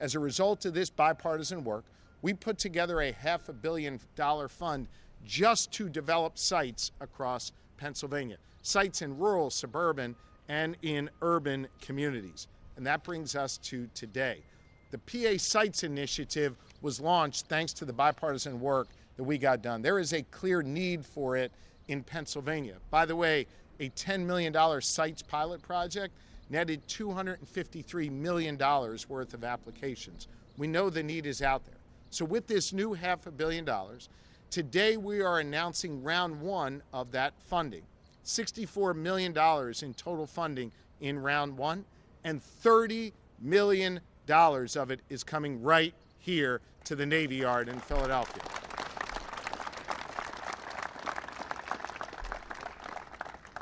As a result of this bipartisan work, we put together a $500 million fund just to develop sites across Pennsylvania, sites in rural, suburban, and in urban communities. And that brings us to today. The PA Sites Initiative was launched thanks to the bipartisan work that we got done. There is a clear need for it in Pennsylvania. By the way, a $10 million sites pilot project netted $253 million worth of applications. We know the need is out there. So with this new $500 million, today we are announcing round one of that funding. $64 million in total funding in round one, and $30 million of it is coming right here to the Navy Yard in Philadelphia.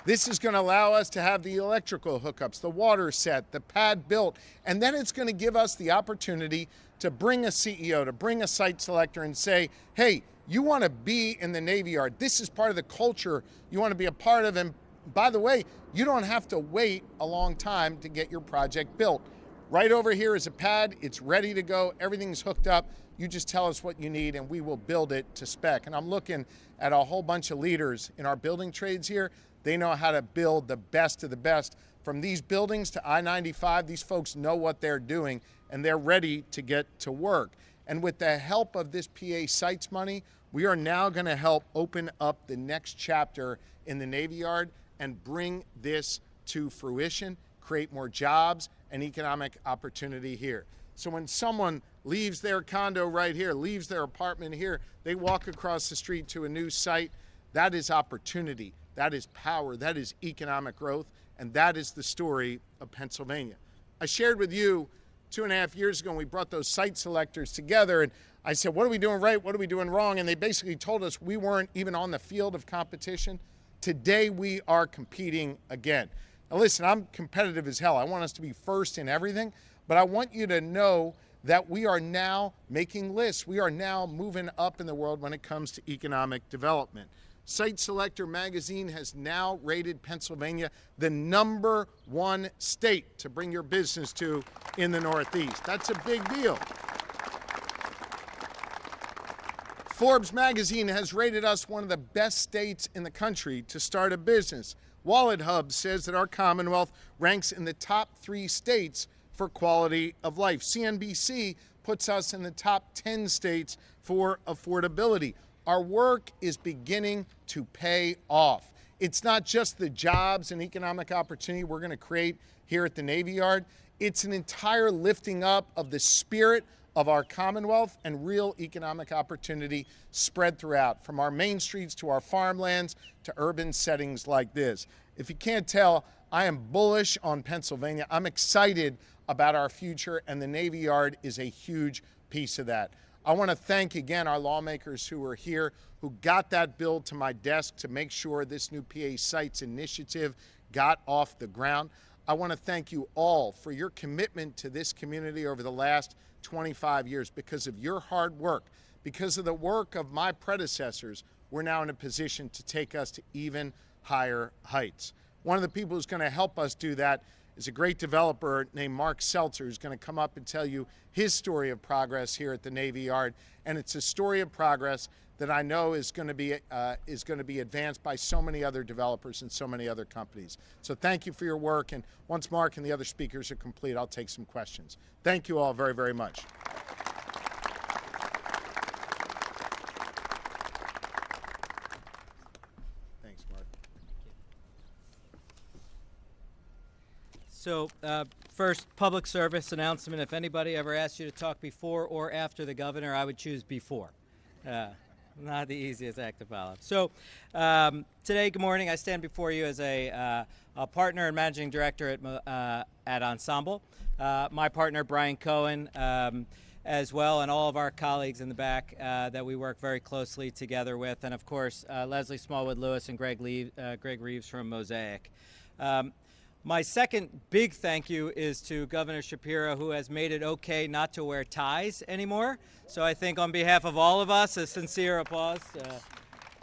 This is going to allow us to have the electrical hookups, the water set, the pad built, and then it's going to give us the opportunity to bring a CEO, to bring a site selector and say, hey, you want to be in the Navy Yard. This is part of the culture you want to be a part of. And by the way, you don't have to wait a long time to get your project built. Right over here is a pad. It's ready to go. Everything's hooked up. You just tell us what you need and we will build it to spec. And I'm looking at a whole bunch of leaders in our building trades here. They know how to build the best of the best. From these buildings to I-95, these folks know what they're doing and they're ready to get to work. And with the help of this PA Sites money, we are now going to help open up the next chapter in the Navy Yard and bring this to fruition, create more jobs and economic opportunity here. So when someone leaves their condo right here, leaves their apartment here, they walk across the street to a new site, that is opportunity, that is power, that is economic growth, and that is the story of Pennsylvania. I shared with you 2.5 years ago when we brought those site selectors together, and I said, what are we doing right, what are we doing wrong? And they basically told us we weren't even on the field of competition. Today we are competing again. Now listen, I'm competitive as hell. I want us to be first in everything, but I want you to know that we are now making lists. We are now moving up in the world when it comes to economic development. Site Selector magazine has now rated Pennsylvania the #1 state to bring your business to in the Northeast. That's a big deal. Forbes magazine has rated us one of the best states in the country to start a business. Wallet Hub says that our Commonwealth ranks in the top 3 states for quality of life. CNBC puts us in the top 10 states for affordability. Our work is beginning to pay off. It's not just the jobs and economic opportunity we're going to create here at the Navy Yard. It's an entire lifting up of the spirit of our Commonwealth and real economic opportunity spread throughout, from our main streets to our farmlands to urban settings like this. If you can't tell, I am bullish on Pennsylvania. I'm excited about our future, and the Navy Yard is a huge piece of that. I want to thank again our lawmakers who are here, who got that bill to my desk to make sure this new PA Sites initiative got off the ground. I want to thank you all for your commitment to this community over the last 25 years. Because of your hard work, because of the work of my predecessors, we're now in a position to take us to even higher heights. One of the people who's going to help us do that is a great developer named Mark Seltzer, who's going to come up and tell you his story of progress here at the Navy Yard. And it's a story of progress that I know is going to be advanced by so many other developers and so many other companies. So thank you for your work. And once Mark and the other speakers are complete, I'll take some questions. Thank you all very, very much. Thanks, Mark. So first, public service announcement. If anybody ever asked you to talk before or after the governor, I would choose before. Not the easiest act to follow. So today, good morning. I stand before you as a partner and managing director at Ensemble. My partner, Brian Cohen, as well, and all of our colleagues in the back that we work very closely together with, and of course, Leslie Smallwood-Lewis and Greg Reeves from Mosaic. My second big thank you is to Governor Shapiro, who has made it okay not to wear ties anymore. So I think on behalf of all of us, a sincere applause.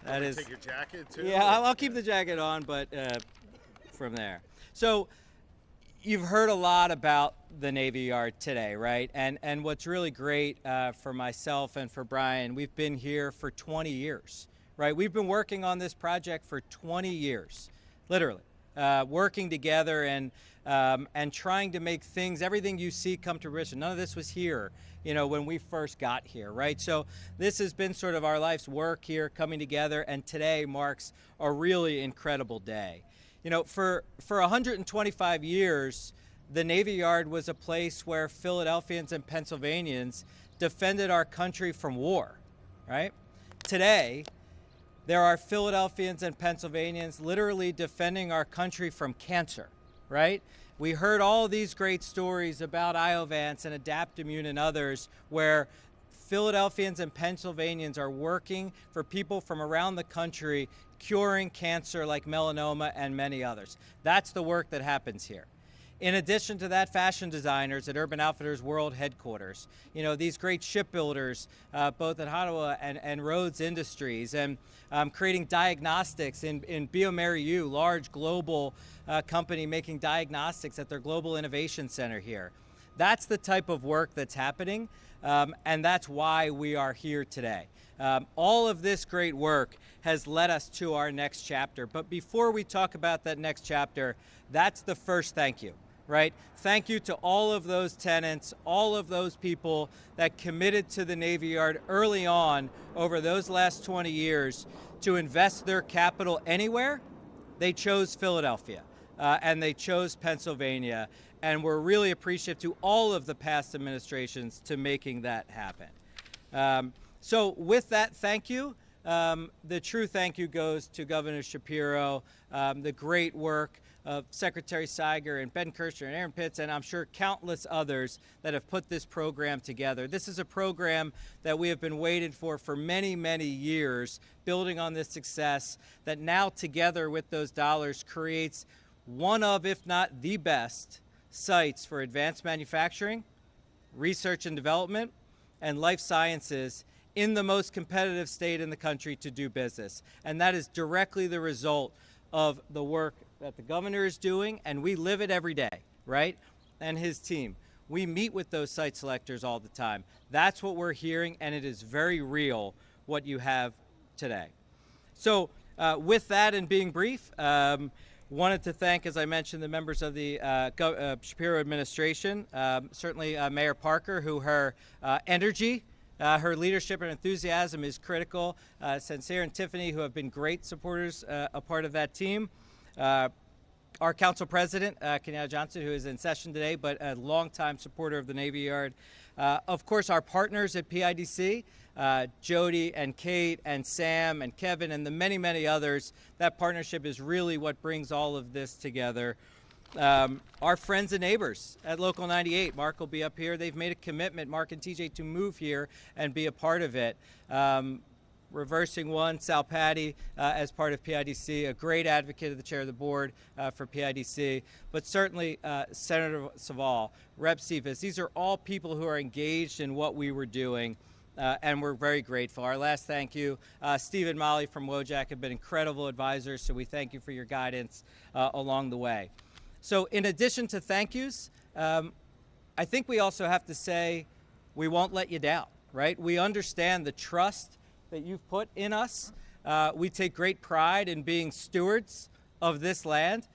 That is. Take your jacket too? Yeah, I'll keep the jacket on, but from there. So, You've heard a lot about the Navy Yard today, right? And what's really great for myself and for Brian, we've been here for 20 years, right? We've been working on this project for 20 years, literally, working together and trying to make things, everything you see, come to fruition. None of this was here, when we first got here, right? So this has been sort of our life's work here coming together, and today marks a really incredible day. For 125 years, the Navy Yard was a place where Philadelphians and Pennsylvanians defended our country from war, right? Today, there are Philadelphians and Pennsylvanians literally defending our country from cancer, right? We heard all these great stories about Iovance and Adaptimmune and others where Philadelphians and Pennsylvanians are working for people from around the country curing cancer like melanoma and many others. That's the work that happens here. In addition to that, fashion designers at Urban Outfitters World Headquarters, these great shipbuilders, both at Ottawa and Rhodes Industries, and creating diagnostics in bioMérieux, large global company making diagnostics at their Global Innovation Center here. That's the type of work that's happening, and that's why we are here today. All of this great work has led us to our next chapter. But before we talk about that next chapter, that's the first thank you, right? Thank you to all of those tenants, all of those people that committed to the Navy Yard early on over those last 20 years to invest their capital anywhere. They chose Philadelphia, and they chose Pennsylvania, and we're really appreciative to all of the past administrations to making that happen. So with that, thank you. The true thank you goes to Governor Shapiro, the great work of Secretary Seiger and Ben Kirshner and Aaron Pitts, and I'm sure countless others that have put this program together. This is a program that we have been waiting for many, many years, building on this success that now together with those dollars creates one of, if not the best, sites for advanced manufacturing, research and development, and life sciences in the most competitive state in the country to do business. And that is directly the result of the work that the governor is doing, and we live it every day, right? And his team. We meet with those site selectors all the time. That's what we're hearing, and it is very real what you have today. So with that and being brief, wanted to thank, as I mentioned, the members of the Shapiro administration, certainly Mayor Parker, who her energy, her leadership and enthusiasm is critical. Sincere and Tiffany, who have been great supporters, a part of that team. Our council president, Kenyatta Johnson, who is in session today, but a longtime supporter of the Navy Yard. Of course, our partners at PIDC, Jody and Kate and Sam and Kevin and the many, many others. That partnership is really what brings all of this together. Our friends and neighbors at Local 98, Mark will be up here. They've made a commitment, Mark and TJ, to move here and be a part of it. Reversing one, Sal Patty, as part of PIDC, a great advocate of the chair of the board for PIDC, but certainly Senator Saval, Rep. Cephas. These are all people who are engaged in what we were doing, and we're very grateful. Our last thank you, Steve and Molly from Wojak have been incredible advisors, so we thank you for your guidance along the way. So in addition to thank yous, I think we also have to say we won't let you down, right? We understand the trust that you've put in us. We take great pride in being stewards of this land.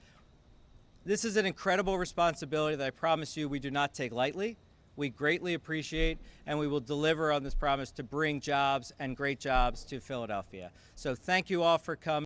This is an incredible responsibility that I promise you we do not take lightly. We greatly appreciate, and we will deliver on this promise to bring jobs and great jobs to Philadelphia. So thank you all for coming.